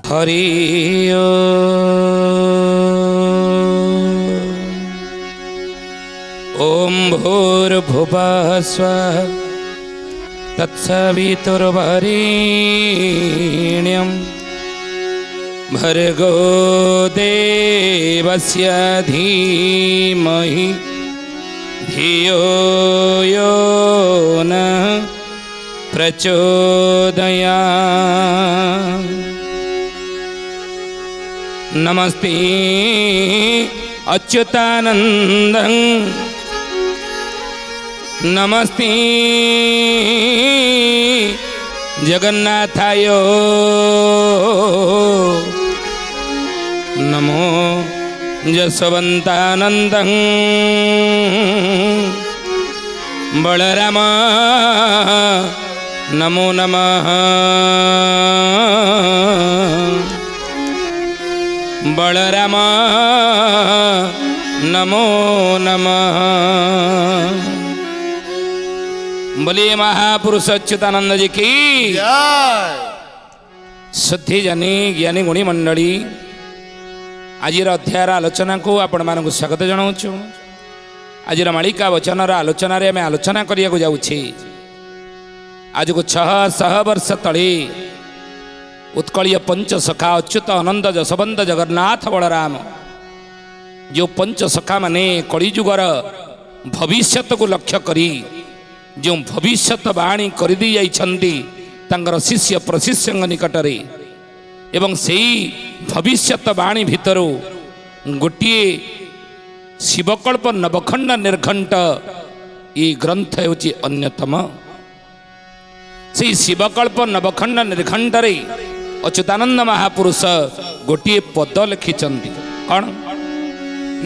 हरि ओम भूर्भुवः स्वः तत्सवितुर्वरेण्यं भर्गो देवस्य धीमहि धियो यो नः प्रचोदयात्। नमस्ते अच्युतानन्दं नमस्ते जगन्नाथाय नमो जसवन्तानन्दं बलराम नमो नमः बलराम नमो नमः। बोलिए महापुरुष अच्युतानंद जी की शुद्धि जनी ज्ञानी गुणी मंडली। आज अध्यायर आलोचना को आपण मानक स्वागत जनाऊँ। आज मालिका वचन आलोचन आम आलोचना करने को जाऊँचे। आज को 600 वर्ष तले उत्कलीय पंच सखा अच्युत आनंद जसवंत जगन्नाथ बलराम जो पंच सखा माने कलिजुगर भविष्यत को लक्ष्य करी जो भविष्यत बाणी कर दी जाइछंती तांकर शिष्य प्रशिष्य निकटरे एवं सेई भविष्यत बाणी भितरु गोटे शिवकल्प नवखंड निर्घंट ये ग्रंथ होची अन्यतम। से शिवकल्प नवखंड निर्घंटरे अच्युतानंद महापुरुष गोटे पद लिखिछंती कौन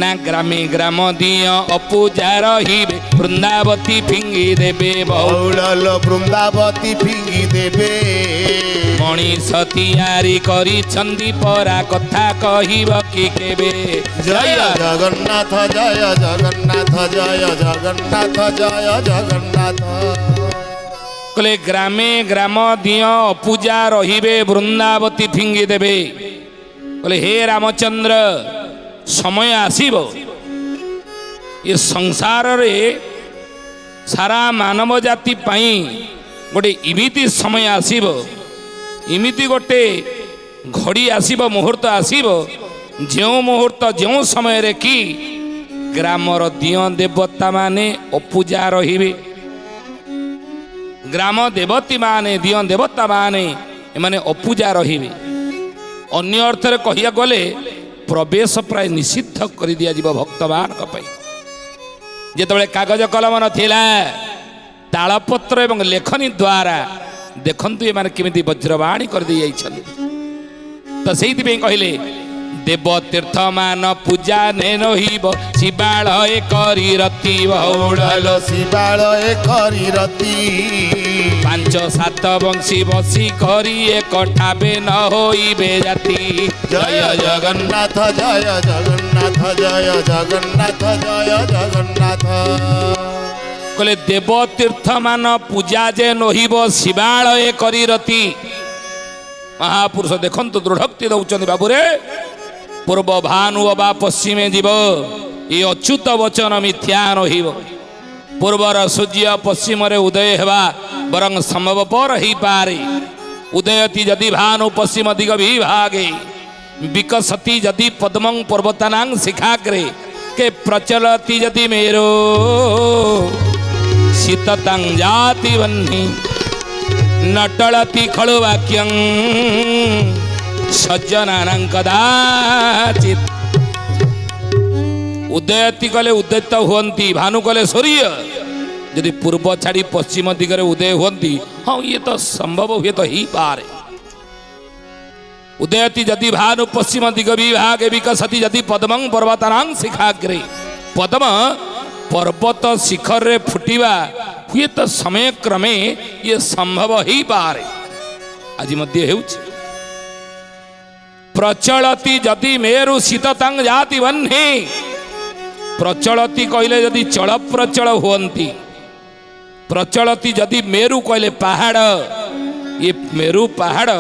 ना ग्रामे ग्राम दिया अपूजा रहिबे वृंदावती फिंगी देबे बहुल वृंदावती फिंगी देबे मणिष तैयारी करी छंदी परा कथा कहिब कि केबे। जय जगन्नाथ जय जगन्नाथ जय जगन्नाथ जय जगन्नाथ। कले ग्रामे ग्राम दिया अपूजा रहिबे वृंदावती फिंगी देबे। कले हे रामचंद्र समय आसीब ये संसार रे सारा मानव जाति पाई गोटे इमिति समय आसीब इमिति गोटे घड़ी आसीब मुहूर्त आसीब जो मुहूर्त जो समय रे कि ग्रामर दिय देवता माने अपूजा रहिबे। ग्राम देवती माने दिय देवता माने एमाने अपूजा रहिबे। अन्य अर्थ रे कहिया गले प्रवेश प्राय निषिद्ध कर दिया जीव भक्तमान जेतबेले कागज कलम नथिला तालपत्र एवं लेखनी द्वारा देखंतु ये माने किमिति वज्रवाणी कर दी जाइछन। तो सेहिति पे कहले देव तीर्थ मान पूजा ने नहिब शिवालय करी रति बहुल शिवालय करी रति 5-7 वंशी बसी करी एक ठाबे न होइबे जाति। जय जगन्नाथ जय जगन्नाथ जय जगन्नाथ जय जगन्नाथ। कहले देव तीर्थ मान पूजा जे नहिब शिवालय करी रति। महापुरुष देखंतु दृढ़ोक्ति दौचंदी बाबूरे पूर्व भानु अबा पश्चिमे जीव ये अच्युत वचन मिथ्या नहिब। पूर्वर सूर्य पश्चिम रे उदय हेबा बरं संभवपर ही पारे। उदयति यदि भानु पश्चिम दिग विभागे विकसति यदि पद्मं पर्वतानां शिखाग्रे के प्रचलति यदि मेरो शीततं जाति वह्नि नटलति खलु वाक्यं सज्जनानां कदाचित्। उदयति कले उदित हुअन्ति भानु कले सूर्य यदि पूर्व छाड़ी पश्चिम दिगरे उदय हुअन्ति हाँ ये तो संभव हुए तो ही पारे। उदयति यदि भानु पश्चिम दिग विभागे विकसति यदि पद्मं पर्वतानां शिखाग्रे पद्म पर्वत शिखर रे फुटिवा हुए तो समय क्रमे ये संभव ही पारे। आज मध्य हेउछि प्रचलति यदि मेरु शीततं जाति वह्नि। प्रचलति कहले यदि चल प्रचल हुअन्ति प्रचलति यदि मेरु कहले पहाड़ ये मेरु पहाड़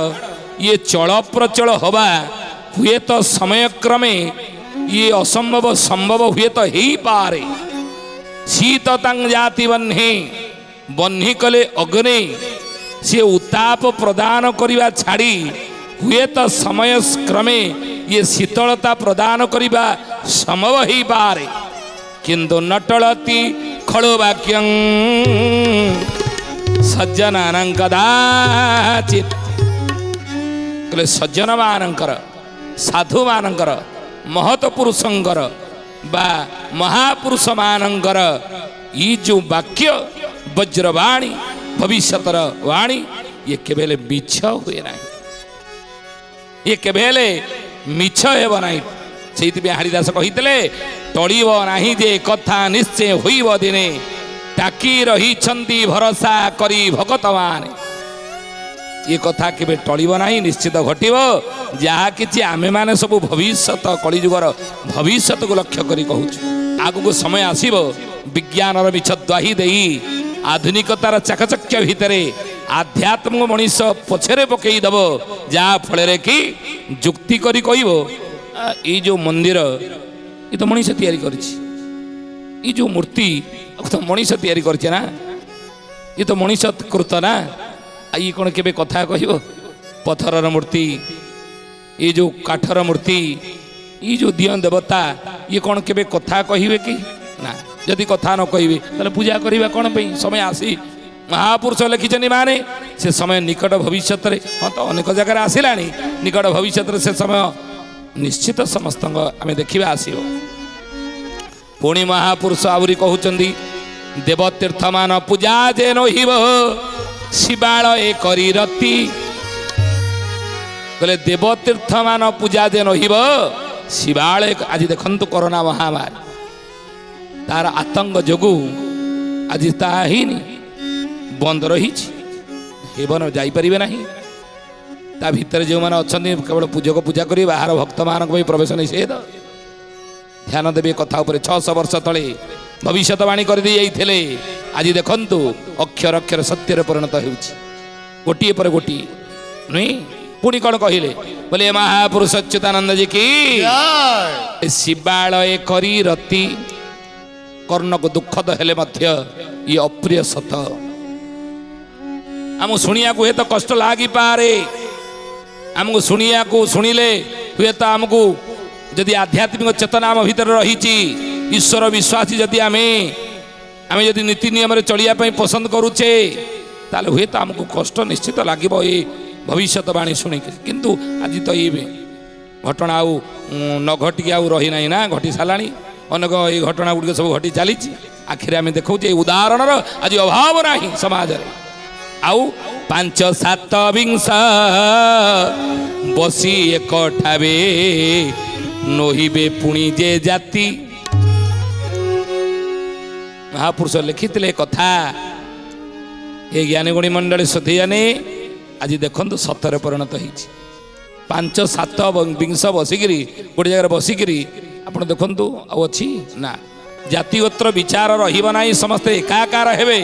ये चल प्रचल हवा हुए तो समय क्रमे ये असंभव संभव हुए तो ही पारे शीत तंग जाति बन्ही बन्ही कले अग्नि सी उत्ताप प्रदान करने छाड़ी हुए तो समय क्रमे ये शीतलता प्रदान करने संभव ही पारे किंतु न टलती खड़ो वाक्यं सज्जनानां कदाचित् कहले सज्जन मानकर साधु मानकर महत पुरुषंकर बा महापुरुष मानकर ये जो वाक्य वज्रवाणी भविष्यतर वाणी ये केवल मिछ हुए ना ये केवल मिछ हेब ना से हरिदास कही टलिब नाही जे कथा निश्चय होइब दिने टाकी रही भरोसा करी भगत माने ये कथा केबे टलिब नाही निश्चित घटिब जहा किछि आमे माने सब भविष्यत कलिजुगर भविष्यत को लक्ष्य करी कहूछु आगु को समय आसीब विज्ञानर मिछ द्वाही देई आधुनिकतार चाकचक्य भितरे आध्यात्मिक मनीष पछरे पकई दब जहा फल कि जुक्ति करी कहब ये जो मंदिर ये तो मनीष तैयारी करिछि ये जो मूर्ति तो मनीष तैयारी करिछि ना ये तो मनीष कृत ना ये कौन केबे कथा कहब पत्थरर मूर्ति ये जो काठर मूर्ति ये जो दिय देवता ये कौन केबे कथा कहिबे कि ना जदि कथा न कहिबे ताले पूजा करिबा कौन पे समय आसी महापुरुष लिखिछनि माने से समय निकट भविष्य हाँ तो अनेक जगह आसिलानी निकट भविष्य से समय निश्चित समस्त आम देखा आसब पुणी महापुरुष आहरी कहते देवतीर्थ मान पूजा जे नहिब शिवालय करी रति कहले देवतीर्थ मान पूजा जे नहिब शिवालय आज देखंतु कोरोना महामारी तार आतंक जोगु आज ताहा हिनी बंद रही हेबन जाइपारे ना ता भितर जो मैंने अच्छा केवल पूजक पूजा करी बाहर भक्त मान प्रवेश निषेध ध्यान देवे कथा 600 वर्ष तले भविष्यवाणी कर दी जाइए आज देखंतु अक्षर अक्षर सत्य परिणत होटिए पर गोटिए नुई पुणी कौन कहले बोले महापुरुष अच्युतानंद जी की शिवालय करी रति कर्ण को दुखद हेले मध्य ये अप्रिय सत आम शुणिया को तो कष्ट लगी पारे आमको शुणिया को शुणिले हुए तो आमको जदि आध्यात्मिक चेतना आम भीतर रही ईश्वर विश्वासी जदि आम जदि नीति नियम चलिया पसंद करुचे ताले हुए तो आमको कष्ट निश्चित लगे ये भविष्यवाणी शुणिक किंतु आज तो ये घटना आउ न घटिक आउ रही ना ना घटी सारा अनेक ये घटना गुड़िक सब घटी चली आखिर आम देखा उदाहरण आज अभाव ना समाज आउ 5-7 विंश बसी एक ठावे नहिबे पुणी जे जाति महापुरुष लिखिते कथा ये ज्ञानी गुणी मंडली सुधी जाने आज देखो सतर परिणत हो 5-7 विंश बसिकी गोटे जगह बसिकी आप देखु अच्छी ना जातिगोत्र विचार रहा समस्ते एकाकार हेबे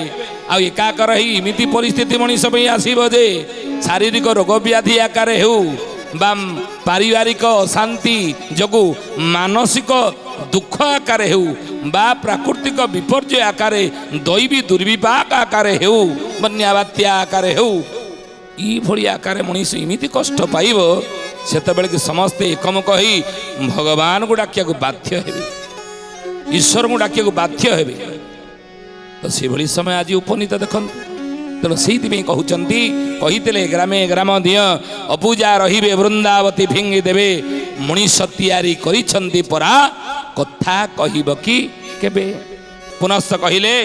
आ एकाकार ही इमिति परिस्थिति मनीष आसब जे शारीरिक रोग व्याधि आकार हो पारिवारिक अशांति जगु मानसिक दुख आकार हो प्राकृतिक विपर्यय आकार दैवी दुर्विपाक आकार हो बन्या बात्या आकार हो ये आकार मनीष इमिति कष्ट पाइब सेतबेले कि समस्ते एकमुख ही भगवान को डाकिया बाध्य हेबे ईश्वर को डाकिया बाध्य हेबे तो से भली समय आज उपनीत देखु तेणु से कहते कही ग्रामे ग्राम दिय अपूजा रही वृंदावती फिंगी देवे मनीष तैयारी करिछंती परा कथा कहब कि केबे पुनश्च कहिले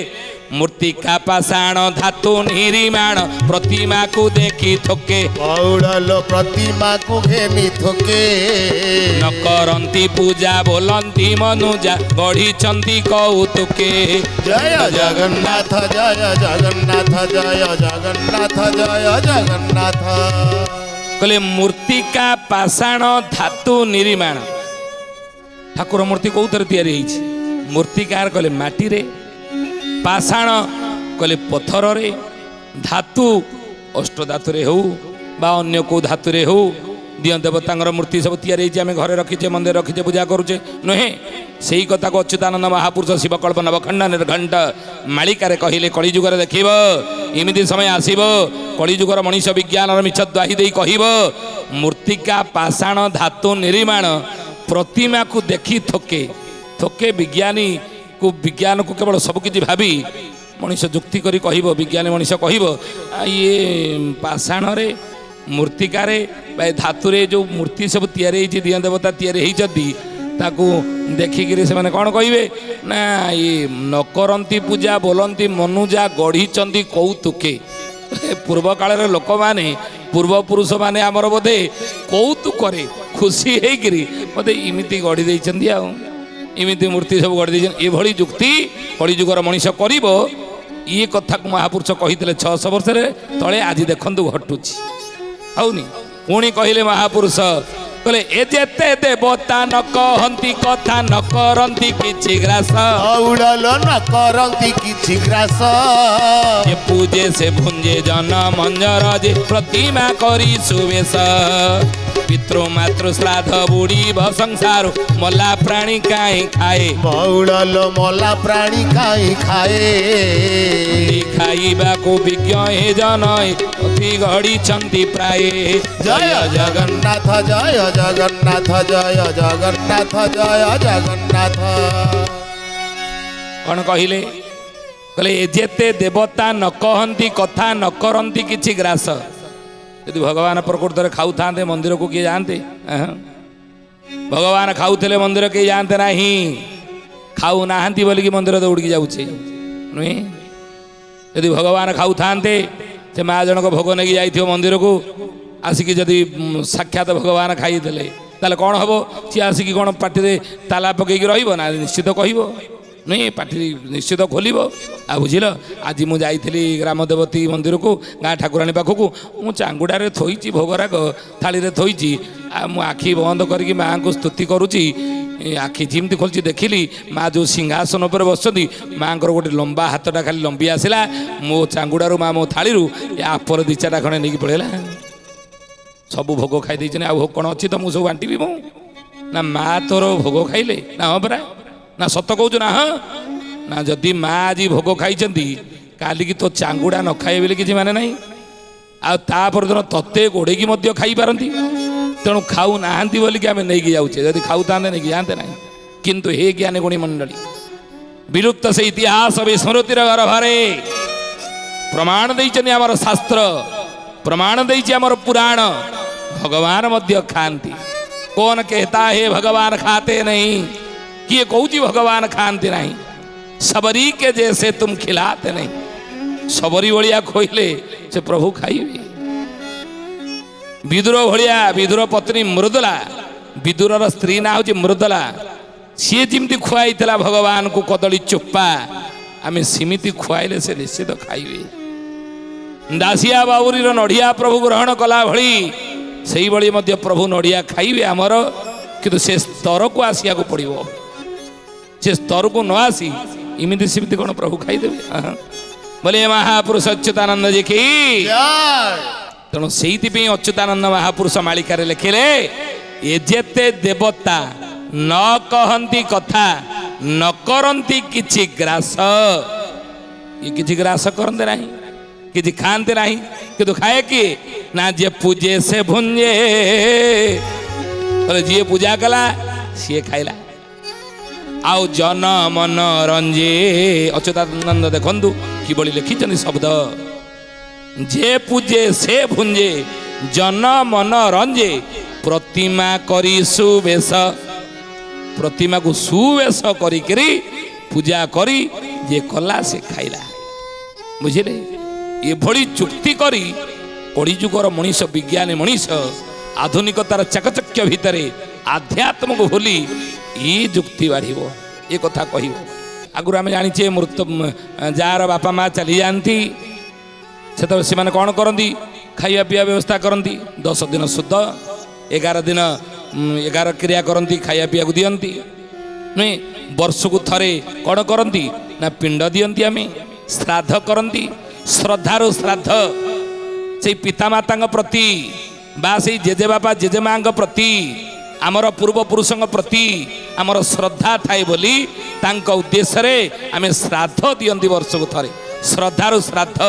मूर्तिका पाषाण धातु निर्माण प्रतिमा को देखी थोके औड़लो प्रतिमा को घेनी थोके न करंती पूजा बोलंती मनुजा गढ़ी कौतुके जय जगन्नाथ जय जगन्नाथ जय जगन्नाथ जय जगन्नाथ कहले मूर्तिका पाषाण धातु निर्माण ठाकुर मूर्ति कौतर तैयारी मूर्तिकार कहले माटी रे पाषाण कहले पत्थर रे धातु अष्ट धातु रे हो बा अन्य को धातुरे हो दिय देवतांगर मूर्ति सब तैयारी आम घरे रखीचे मंदिर रखीचे पूजा करुचे नुहे से ही कथा को अच्युतानंद महापुरुष शिवकल्प नवखंड निर्घंट मालिकार कहले कलिजुगर देखब इमिति समय आसब कलिजुगर मनीष विज्ञान मिछ द्वाही दे कहब मूर्तिका पाषाण धातु निर्माण प्रतिमा को देखी थोके थोके विज्ञानी विज्ञान को केवल सबकि भावी मनीष जुक्ति करी कहब विज्ञानी मनीष कहब ये पाषाण मूर्तिकार धातुरे जो मूर्ति सब तैयारी दिय देवता तैयारी ताकू देखिकी से कौन कहे ना ये न करती पूजा बोलती मनुजा गढ़ी कौतुके पूर्व काल लोक मैंने पूर्वपुरुष मैंने आमर बोधे कौतुक खुशी होकरी बोधे इमिति गढ़ी इमिति मूर्ति सब गढ़ी ये जुक्ति कलिजुगर मनीष कर ये कथा को महापुरुष कही 600 वर्ष तले आज देखु घटुची आउनी पुणी कहले महापुरुष कहले ए जेते देवता न कहंती कथा न करंती किछि ग्रास औड़ल न करंती किछि ग्रास जे पूजे से भुंजे जन मंजर जे प्रतिमा करी सुवेश पितृ मातृ श्राद्ध बुड़ी संसार मला प्राणी काई खाए मौड़ल मला प्राणी काई खाए खाइबा को विज्ञ हे जन अति घड़ी चंदी प्राय जय जगन्नाथ जय जगन्नाथ जय जगन्नाथ जय जगन्नाथ कौन कहले कहले जेते देवता न कहंती कथा न करंती किछि ग्रास यदि भगवान प्रकृत में खाऊ था मंदिर को किए जानते भगवान खाऊले मंदिर किए जानते ना खाऊ ना बोलिकी मंदिर दौड़ी जाऊे नुहे यदि भगवान खाऊ था से माँ जनक भोग नहीं जाइए मंदिर को आसिकी जदि साक्षात भगवान खाईदे ताले कौन हम सी आसिकी कौन पार्टी ताला पकईकी रहा निश्चित कह नहीं पार्टी निश्चित खोल आ बुझल आज मुझे ग्राम देवती मंदिर को गाँ ठाकुराणी पाखक मु चांगुड़े थोची भोगराग थाली थोची मु आखि बंद करके माँ को स्तुति करुच्ची आखि जिमती खोलची देखिली माँ जो सिंहासन पर बस माँ गोटे लंबा हाथटा खाली लंबी आसला मो चांगुड़ारू माँ मो थाली आपर दी चारा खड़े नहीं पड़ेगा सबू भोग खाई आ भोग कौन अच्छी तो मुझे सब बांटी मु ना माँ तोर भोग खाइले ना हाँ परा ना सत कहूँ ना हाँ ना जदि माँ आज भोग खाई काली की तो चांगुड़ा न खाए बोले किसी माने नहीं आपर दिन तत्ते गोड़े खाई पारती तेणु खाऊ ना बोलिकी आम नहीं जाऊे जदि खाऊ था नहीं जाते ना किंतु हे ज्ञानी गुणी मंडली विलुप्त से इतिहास विस्मृतिर गर्भरे प्रमाण देइछन्ति आमर शास्त्र प्रमाण देइछि आमर पुराण भगवान मध्य खाती कौन कहता है भगवान खाते नहीं किए कहूँ भगवान खाते नहीं सबरी के जैसे तुम खिलाते नहीं सबरी भलिया खोइले से प्रभु खाइबे विदुर भलिया विदुर पत्नी मृदुला विदुरर स्त्री ना हूँ मृदुला सी जमी खुआई भगवान को कदली चोपा आम सेमती खुआइले से निश्चित खाइबे दासिया बाबुरी नड़िया प्रभु ग्रहण कला भली से भली मध्य प्रभु नड़िया खाइबे आमर किंतु से स्तर को आसिया को पड़ो से स्तर को न आसी इमिति सेमती कौन प्रभु खाईदेवे बोले महापुरुष अच्युतानंद जी की तेणु से अच्युतानंद महापुरुष मालिकार लिखिले ये जेते देवता न कहंती कथा न करंती किछि ग्रास ये किछि ग्रास करते नहीं किछि खाते नहीं किंतु खाए कि ना जे पूजे से भुंजे जी पूजा कला सी खाइला आउ जन मन रंजे अच्युतानंद देखु कि लिखिं शब्द जे पूजे से भुंजे जन मन रंजे प्रतिमा करी सुवेश प्रतिमा को सुवेश करी पूजा करी जे कला से खाइला बुझिले ये भली चुक्ति करी कलिजुगर मनीष विज्ञानी मनीष आधुनिकतार चाकचक्य भितर आध्यात्म को भूली ये जुक्ति बाढ़ ये कथा कह आगुरी आम जाचे मृत जार बापा माँ चली जाती से कौन करती खाଇବା ପିଇବା व्यवस्था करती 10 दिन शुद्ध 11 दिन 11 क्रिया करती खाଇବା ପିଇବାକୁ दियंती नुहे वर्ष को थरे कौन करती ना पिंड दियंती आम श्राद्ध करती श्रद्धार श्राद्ध ସେଇ ପିତାମାତାଙ୍କ ପ୍ରତି ବା ସେଇ ଜେଜେବାପା ଜେଜେମାଙ୍କ ପ୍ରତି ଆମର ପୂର୍ବପୁରୁଷଙ୍କ ପ୍ରତି ଆମର ଶ୍ରଦ୍ଧା ଥାଏ ବୋଲି ତାଙ୍କ ଉଦ୍ଦେଶ୍ୟରେ ଆମେ ଶ୍ରାଦ୍ଧ ଦିଅନ୍ତି ବର୍ଷକୁ ଥରେ। ଶ୍ରଦ୍ଧାରୁ ଶ୍ରାଦ୍ଧ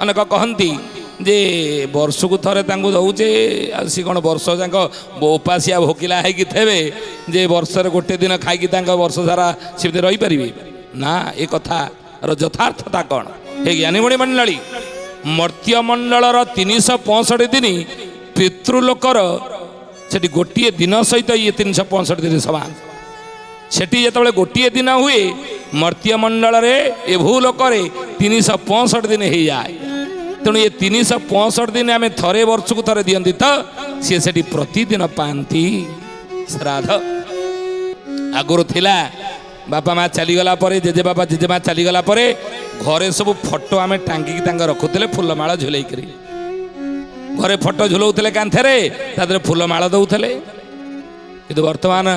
ଅନେକ କହନ୍ତି ଯେ ବର୍ଷକୁ ଥରେ ତାଙ୍କୁ ଦେଉଛେ ଆଉ ସେ କ'ଣ ବର୍ଷ ଯାକ ଉପାସିଆ ଭୋକିଲା ହେଇକି ଥିବେ ଯେ ବର୍ଷରେ ଗୋଟେ ଦିନ ଖାଇକି ତାଙ୍କ ବର୍ଷ ସାରା ସେମିତି ରହିପାରିବେ ନା। ଏ କଥାର ଯଥାର୍ଥତା କ'ଣ? ହେ ଜ୍ଞାନୀମଣି ମଣ୍ଡଳୀ, ମର୍ତ୍ତ୍ୟମଣ୍ଡଳର 365 ଦିନ ପିତୃଲୋକର ସେଠି ଗୋଟିଏ ଦିନ ସହିତ ଇଏ 365 ଦିନ ସମାନ। ସେଠି ଯେତେବେଳେ ଗୋଟିଏ ଦିନ ହୁଏ ମର୍ତ୍ତ୍ୟମଣ୍ଡଳରେ ଏ ଭୂଲୋକରେ 365 ଦିନ ହେଇଯାଏ। ତେଣୁ ଏ 365 ଦିନ ଆମେ ଥରେ ବର୍ଷକୁ ଥରେ ଦିଅନ୍ତି ତ ସିଏ ସେଠି ପ୍ରତିଦିନ ପାଆନ୍ତି ଶ୍ରାଦ୍ଧ। ଆଗରୁ ଥିଲା ବାପା ମା ଚାଲିଗଲା ପରେ ଜେଜେବାପା ଜେଜେମା ଚାଲିଗଲା ପରେ ଘରେ ସବୁ ଫଟୋ ଆମେ ଟାଙ୍ଗିକି ତାଙ୍କ ରଖୁଥିଲେ ଫୁଲମାଳ ଝୁଲେଇକରି। ଘରେ ଫଟୋ ଝୁଲଉଥିଲେ କାନ୍ଥରେ, ତା ଦେହରେ ଫୁଲମାଳ ଦେଉଥିଲେ। କିନ୍ତୁ ବର୍ତ୍ତମାନ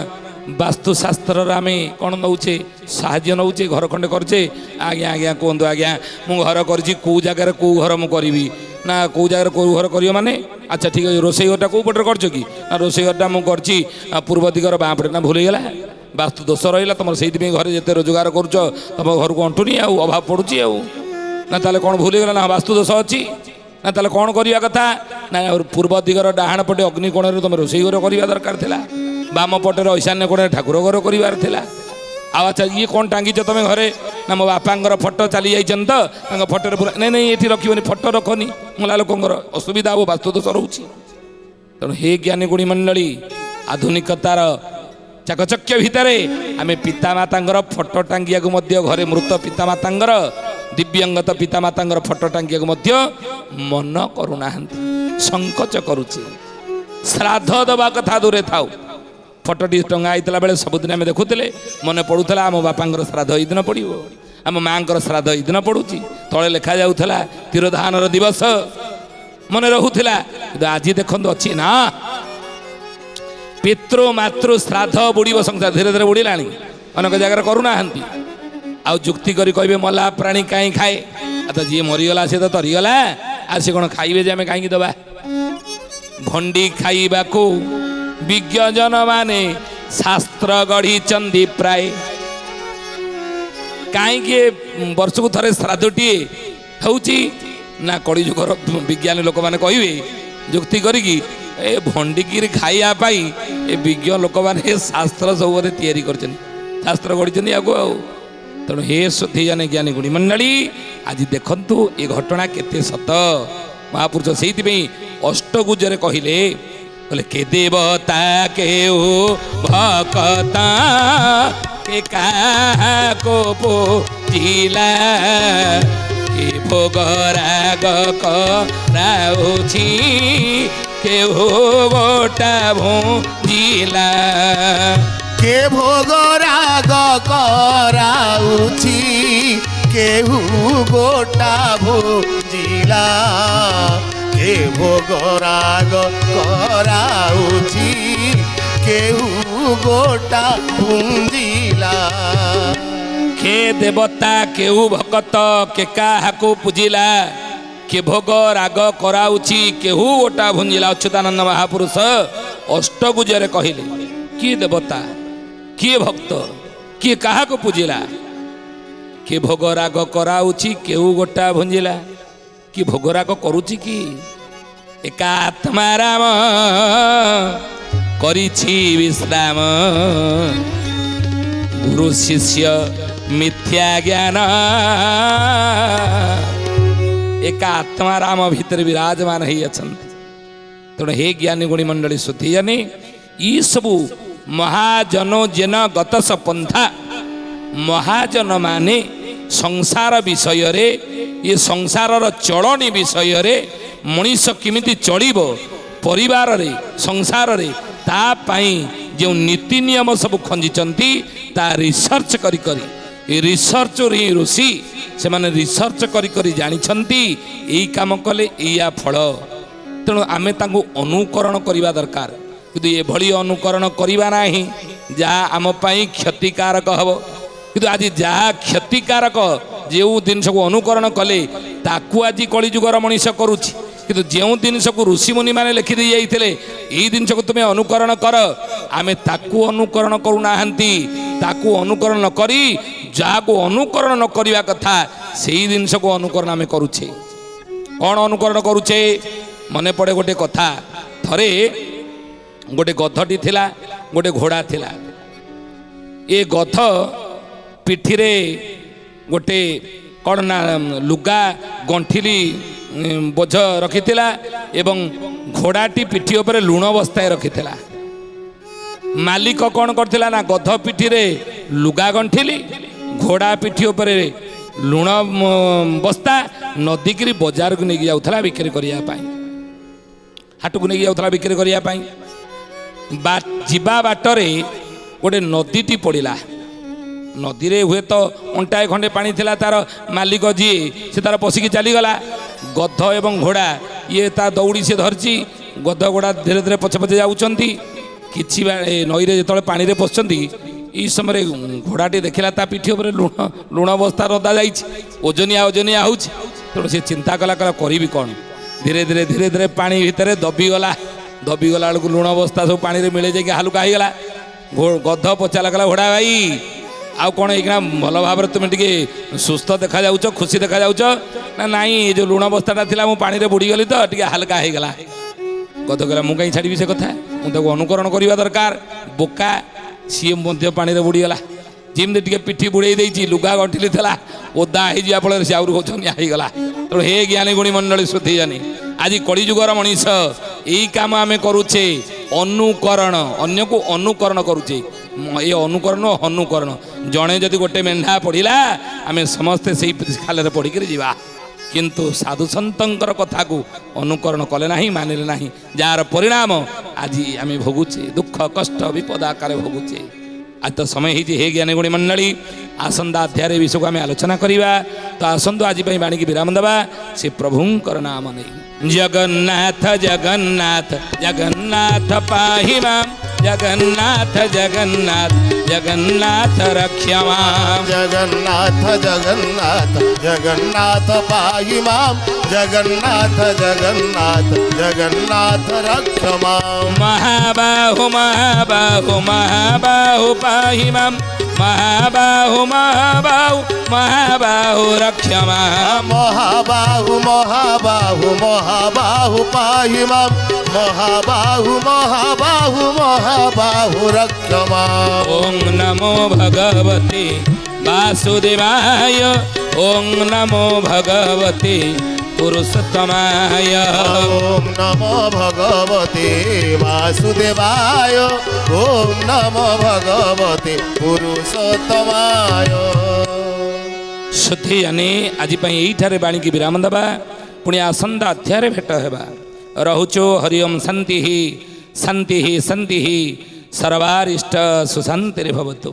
ବାସ୍ତୁଶାସ୍ତ୍ରରେ ଆମେ କ'ଣ ନେଉଛେ? ସାହାଯ୍ୟ ନେଉଛେ। ଘର ଖଣ୍ଡେ କରୁଛେ, ଆଜ୍ଞା ଆଜ୍ଞା କୁହନ୍ତୁ ଆଜ୍ଞା ମୁଁ ଘର କରିଛି, କେଉଁ ଜାଗାରେ କେଉଁ ଘର ମୁଁ କରିବି ନା କେଉଁ ଜାଗାରେ କେଉଁ ଘର କରିବ ମାନେ ଆଚ୍ଛା ଠିକ୍ ଅଛି। ରୋଷେଇ ଘରଟା କେଉଁ ପଟରେ କରିଛ କି? ନା ରୋଷେଇ ଘରଟା ମୁଁ କରିଛି ପୂର୍ବ ଦିଗର ବାଁ ପଟେ। ନା ଭୁଲ ହେଇଗଲା, ବାସ୍ତୁ ଦୋଷ ରହିଲା ତମର, ସେଇଥିପାଇଁ ଘରେ ଯେତେ ରୋଜଗାର କରୁଛ ତମ ଘରକୁ ଅଣ୍ଟୁନି ଆଉ ଅଭାବ ପଡ଼ୁଛି ଆଉ। ନା ତାହେଲେ କ'ଣ ଭୁଲ ହେଇଗଲା? ନା ବାସ୍ତୁ ଦୋଷ ଅଛି। ନା ତାହେଲେ କ'ଣ କରିବା କଥା? ନା ପୂର୍ବ ଦିଗର ଡାହାଣ ପଟେ ଅଗ୍ନିକୋଣରେ ତମେ ରୋଷେଇ ଘର କରିବା ଦରକାର ଥିଲା, ବାମ ପଟରେ ଈଶାନ୍ୟ କୋଣରେ ଠାକୁର ଘର କରିବାର ଥିଲା। ଆଉ ଆଚ୍ଛା ଇଏ କ'ଣ ଟାଙ୍ଗିଛ ତମେ ଘରେ? ନା ମୋ ବାପାଙ୍କର ଫଟୋ ଚାଲି ଯାଇଛନ୍ତି ତ ତାଙ୍କ ଫଟୋରେ ପୁରା ନାଇଁ ନାଇଁ ଏଠି ରଖିବନି, ଫଟୋ ରଖନି, ମଲା ଲୋକଙ୍କର ଅସୁବିଧା ହେବ, ବାସ୍ତୁ ଦୋଷ ରହୁଛି। ତେଣୁ ହେ ଜ୍ଞାନୀ ଗୁଣୀ ମଣ୍ଡଳୀ, ଆଧୁନିକତାର ଚାକଚକ୍ୟ ଭିତରେ ଆମେ ପିତାମାତାଙ୍କର ଫଟୋ ଟାଙ୍ଗିବାକୁ ମଧ୍ୟ ଘରେ ମୃତ ପିତାମାତାଙ୍କର ଦିବ୍ୟଙ୍ଗତ ପିତାମାତାଙ୍କର ଫଟୋ ଟାଙ୍ଗିବାକୁ ମଧ୍ୟ ମନ କରୁନାହାନ୍ତି, ସଂକୋଚ କରୁଛି। ଶ୍ରାଦ୍ଧ ଦେବା କଥା ଦୂରେ ଥାଉ, ଫଟୋଟି ଟଙ୍ଗା ହେଇଥିଲା ବେଳେ ସବୁଦିନ ଆମେ ଦେଖୁଥିଲେ, ମନେ ପଡ଼ୁଥିଲା ଆମ ବାପାଙ୍କର ଶ୍ରାଦ୍ଧ ଏଇ ଦିନ ପଡ଼ିବ, ଆମ ମାଆଙ୍କର ଶ୍ରାଦ୍ଧ ଏଇ ଦିନ ପଡ଼ୁଛି। ତଳେ ଲେଖାଯାଉଥିଲା ତିରୋଧାନର ଦିବସ, ମନେ ରହୁଥିଲା। କିନ୍ତୁ ଆଜି ଦେଖନ୍ତୁ ଅଛି ନା ପିତୃ ମାତୃ ଶ୍ରାଦ୍ଧ ବୁଡ଼ିବ ସଂସାର, ଧୀରେ ଧୀରେ ବୁଡ଼ିଲାଣି, ଅନେକ ଜାଗାରେ କରୁନାହାନ୍ତି। ଆଉ ଯୁକ୍ତି କରି କହିବେ ମଲା ପ୍ରାଣୀ କାହିଁ ଖାଏ? ତ ଯିଏ ମରିଗଲା ସେ ତ ତରିଗଲା, ଆଉ ସେ କ'ଣ ଖାଇବେ ଯେ ଆମେ କାହିଁକି ଦେବା? ଭଣ୍ଡି ଖାଇବାକୁ ବିଜ୍ଞଜନ ମାନେ ଶାସ୍ତ୍ର ଗଢ଼ିଛନ୍ତି ପ୍ରାୟ। କାହିଁକି ବର୍ଷକୁ ଥରେ ଶ୍ରାଦ୍ଧଟିଏ ହେଉଛି? ନା କଳିଯୁଗର ବିଜ୍ଞାନୀ ଲୋକମାନେ କହିବେ ଯୁକ୍ତି କରିକି ଏ ଭଣ୍ଡିକିରି ଖାଇବା ପାଇଁ ଏ ବିଜ୍ଞ ଲୋକମାନେ ଶାସ୍ତ୍ର ସବୁବେଳେ ତିଆରି କରିଛନ୍ତି, ଶାସ୍ତ୍ର ଗଢ଼ିଛନ୍ତି ଆକୁ ଆଉ। ତେଣୁ ହେ ସୁଧୀଜନେ ଜ୍ଞାନୀ ଗୁଣୀ ମଣ୍ଡଳୀ, ଆଜି ଦେଖନ୍ତୁ ଏ ଘଟଣା କେତେ ସତ। ମହାପୁରୁଷ ସେଇଥିପାଇଁ ଅଷ୍ଟଗୁଜରେ କହିଲେ କେ ଦେବତା କେଉ ଭକତା କେ କାହାକୁ ପୂଜିଲା, କେ ଭୋଗ ରାଗ କରାଉଛି, କେହୁ ଗୋଟା ଭୁଞ୍ଜିଲା। କେ ଭୋଗ ରାଗ କରାଉଛି, କେହୁ ଗୋଟା ଭୋଜିଲା। କେ ଭୋଗ ରାଗ କରାଉଛି, କେହୁ ଗୋଟା ଭୁଞ୍ଜିଲା। କେ ଦେବତା କେଉ ଭକତ କେ କାହାକୁ ପୂଜିଲା, କେ ଭୋଗ ରାଗ କରାଉଛି, କେହୁ ଗୋଟା ଭୁଞ୍ଜିଲା। ଅଚ୍ୟୁତାନନ୍ଦ ମହାପୁରୁଷ ଅଷ୍ଟଗୁଜରେ କହିଲେ କିଏ ଦେବତା, କିଏ ଭକ୍ତ, କିଏ କାହାକୁ ପୂଜିଲା, କିଏ ଭୋଗ ରାଗ କରାଉଛି, କେହୁ ଗୋଟା ଭୁଞ୍ଜିଲା। କି ଭୋଗ ରାଗ କରୁଛି କି? ଏକା ଆତ୍ମା ରାମ କରିଛି ବିଶ୍ରାମ, ଗୁରୁ ଶିଷ୍ୟ ମିଥ୍ୟା ଜ୍ଞାନ। ଏକା ଆତ୍ମା ରାମ ଭିତରେ ବିରାଜମାନ ହେଇ ଅଛନ୍ତି। ତେଣୁ ହେ ଜ୍ଞାନୀ ଗୁଣୀ ମଣ୍ଡଳୀ ସୁଧୀ ଜାନି, ଇ ସବୁ ମହାଜନ ଜେନ ଗତସ ପନ୍ଥା, ମହାଜନ ମାନେ ସଂସାର ବିଷୟରେ, ଏ ସଂସାରର ଚଳଣି ବିଷୟରେ, ମଣିଷ କେମିତି ଚଳିବ ପରିବାରରେ ସଂସାରରେ, ତା ପାଇଁ ଯେଉଁ ନୀତି ନିୟମ ସବୁ ଖଞ୍ଜିଛନ୍ତି ତା ରିସର୍ଚ୍ଚ କରି କରି, ରିସର୍ଚ୍ଚରୁ ହିଁ ଋଷି ସେମାନେ ରିସର୍ଚ୍ଚ କରି କରି ଜାଣିଛନ୍ତି ଏଇ କାମ କଲେ ଏଇଆ ଫଳ। ତେଣୁ ଆମେ ତାଙ୍କୁ ଅନୁକରଣ କରିବା ଦରକାର। କିନ୍ତୁ ଏଭଳି ଅନୁକରଣ କରିବା ନାହିଁ ଯାହା ଆମ ପାଇଁ କ୍ଷତିକାରକ ହେବ। କିନ୍ତୁ ଆଜି ଯାହା କ୍ଷତିକାରକ ଯେଉଁ ଜିନିଷକୁ ଅନୁକରଣ କଲେ ତାକୁ ଆଜି କଳିଯୁଗର ମଣିଷ କରୁଛି। କିନ୍ତୁ ଯେଉଁ ଜିନିଷକୁ ଋଷିମୁନି ମାନେ ଲେଖିଦେଇ ଯାଇଥିଲେ ଏଇ ଜିନିଷକୁ ତୁମେ ଅନୁକରଣ କର, ଆମେ ତାକୁ ଅନୁକରଣ କରୁନାହାନ୍ତି। ତାକୁ ଅନୁକରଣ ନ କରି ଯାହାକୁ ଅନୁକରଣ ନ କରିବା କଥା ସେଇ ଜିନିଷକୁ ଅନୁକରଣ ଆମେ କରୁଛେ। କ'ଣ ଅନୁକରଣ କରୁଛେ? ମନେ ପଡ଼େ ଗୋଟେ କଥା, ଥରେ ଗୋଟେ ଗଧଟି ଥିଲା, ଗୋଟେ ଘୋଡ଼ା ଥିଲା। ଏ ଗଧ ପିଠିରେ ଗୋଟେ କ'ଣ ନା ଲୁଗା ଗଣ୍ଠିଲି ବୋଝ ରଖିଥିଲା ଏବଂ ଘୋଡ଼ାଟି ପିଠି ଉପରେ ଲୁଣ ବସ୍ତାଏ ରଖିଥିଲା। ମାଲିକ କ'ଣ କରିଥିଲା ନା ଗଧ ପିଠିରେ ଲୁଗା ଗଣ୍ଠିଲି, ଘୋଡ଼ା ପିଠି ଉପରେ ଲୁଣ ବସ୍ତା ନଦୀକିରି ବଜାରକୁ ନେଇକି ଯାଉଥିଲା ବିକ୍ରି କରିବା ପାଇଁ, ହାଟକୁ ନେଇକି ଯାଉଥିଲା ବିକ୍ରି କରିବା ପାଇଁ। ଯିବା ବାଟରେ ଗୋଟେ ନଦୀଟି ପଡ଼ିଲା। ନଦୀରେ ହୁଏତ ଅଣ୍ଟାଏ ଖଣ୍ଡେ ପାଣି ଥିଲା, ତାର ମାଲିକ ଯିଏ ସେ ତାର ପଶିକି ଚାଲିଗଲା। ଗଧ ଏବଂ ଘୋଡ଼ା ଇଏ ତା ଦୌଡ଼ି ସେ ଧରିଛି, ଗଧ ଘୋଡ଼ା ଧୀରେ ଧୀରେ ପଛେ ପଛେ ଯାଉଛନ୍ତି। କିଛି ନଈରେ ଯେତେବେଳେ ପାଣିରେ ପଶୁଛନ୍ତି ଏଇ ସମୟରେ ଘୋଡ଼ାଟି ଦେଖିଲା ତା ପିଠି ଉପରେ ଲୁଣ ବସ୍ତା ରଦା ଯାଇଛି, ଓଜନିଆ ହେଉଛି। ତେଣୁ ସେ ଚିନ୍ତା କଲା କରିବି କ'ଣ। ଧୀରେ ଧୀରେ ପାଣି ଭିତରେ ଦବିଗଲା ବେଳକୁ ଲୁଣ ବସ୍ତା ସବୁ ପାଣିରେ ମିଳେଇ ଯାଇକି ହାଲୁକା ହେଇଗଲା। ଗଧ ପଚାରିଲା, କହିଲା ଘୋଡ଼ା ଭାଇ ଆଉ କ'ଣ ଏଇକିନା ଭଲ ଭାବରେ ତୁମେ ଟିକେ ସୁସ୍ଥ ଦେଖାଯାଉଛ, ଖୁସି ଦେଖାଯାଉଛ? ନା ନାଇଁ, ଏ ଯେଉଁ ଲୁଣ ବସ୍ତାଟା ଥିଲା ମୁଁ ପାଣିରେ ବୁଡ଼ିଗଲି ତ ଟିକେ ହାଲକା ହେଇଗଲା। ଗଧ କହିଲା ମୁଁ କାହିଁ ଛାଡ଼ିବି ସେ କଥା, ମୁଁ ତାକୁ ଅନୁକରଣ କରିବା ଦରକାର। ବୋକା, ସିଏ ମଧ୍ୟ ପାଣିରେ ବୁଡ଼ିଗଲା। ଯେମିତି ଟିକେ ପିଠି ବୁଡ଼େଇ ଦେଇଛି, ଲୁଗା ଗଣ୍ଠିଲି ଥିଲା, ଓଦା ହେଇଯିବା ଫଳରେ ସେ ଆହୁରି ଓଜନିଆ ହେଇଗଲା। ତେଣୁ ହେ ଜ୍ଞାନୀ ଗୁଣୀ ମଣ୍ଡଳୀ ଶ୍ରୁତିଜାନି, ଆଜି କଳିଯୁଗର ମଣିଷ ଏଇ କାମ ଆମେ କରୁଛେ, ଅନୁକରଣ, ଅନ୍ୟକୁ ଅନୁକରଣ କରୁଛେ। ଏ ଅନୁକରଣ ଅନୁକରଣ। ଜଣେ ଯଦି ଗୋଟେ ମେଣ୍ଢା ପଡ଼ିଲା ଆମେ ସମସ୍ତେ ସେଇ ଖାଲରେ ପଡ଼ିକିରି ଯିବା, କିନ୍ତୁ ସାଧୁସନ୍ତଙ୍କର କଥାକୁ ଅନୁକରଣ କଲେ ନାହିଁ, ମାନିଲେ ନାହିଁ, ଯାହାର ପରିଣାମ ଆଜି ଆମେ ଭୋଗୁଛେ, ଦୁଃଖ କଷ୍ଟ ବିପଦ ଆକାରରେ ଭୋଗୁଛେ। ଆଜି ତ ସମୟ ହେଇଛି ହେ ଜ୍ଞାନୀ ଗୁଣୀ ମଣ୍ଡଳୀ, ଆସନ୍ତା ଅଧ୍ୟାୟରେ ବିଷୟକୁ ଆମେ ଆଲୋଚନା କରିବା। ତ ଆସନ୍ତୁ ଆଜି ପାଇଁ ବାଣୀକି ବିରାମ ଦେବା ସେ ପ୍ରଭୁଙ୍କର ନାମ ନେଇ। ଜଗନ୍ନାଥ ଜଗନ୍ନାଥ ଜଗନ୍ନାଥ ପାହି ମାମ୍, ଜଗନ୍ନାଥ ଜଗନ୍ନାଥ ଜଗନ୍ନାଥ ରକ୍ଷା ମାମ୍। ଜଗନ୍ନାଥ ଜଗନ୍ନାଥ ଜଗନ୍ନାଥ ପାହି ମାମ୍, ଜଗନ୍ନାଥ ଜଗନ୍ନାଥ ଜଗନ୍ନାଥ ରକ୍ଷ ମାମ୍। ମହାବାହୁ ମହାବାହୁ ମହାବାହୁ ପାହି ମାମ୍, ମହାବାହୁ ମହାବାହୁ ମହାବାହୁ ରକ୍ଷ ମାମ୍। ମହାବାହୁ ମହାବାହୁ ମହାବାହୁ ପାହି ମାମ୍, ମହାବାହୁ ମହାବାହୁ ମହାବାହୁ ରକ୍ଷ ମାମ୍। ଓಂ ନମୋ ଭଗବତେ ବାସୁଦେବାୟ, ଓಂ ନମୋ ଭଗବତେ ପୁରୁଷୋତ୍ତମାୟ। ଓಂ ନମୋ ଭଗବତେ ବାସୁଦେବାୟ, ଓಂ ନମୋ ଭଗବତେ ପୁରୁଷୋତ୍ତମାୟ। ସୁଧିଜାନି, ଆଜି ପାଇଁ ଏଇଠାରେ ବାଣୀକି ବିରାମ ଦେବା, ପୁଣି ଆସନ୍ତା ଅଧ୍ୟାୟରେ ଭେଟ ହେବା। ରହୁଛୁ ହରି ଓମ୍ ଶାନ୍ତି ଶାନ୍ତି ଶାନ୍ତି ସର୍ବାରିଷ୍ଟ ସୁଶାନ୍ତିରେ ଭବତୁ।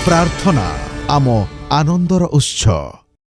ପ୍ରାର୍ଥନା ଆମ ଆନନ୍ଦର ଉତ୍ସ।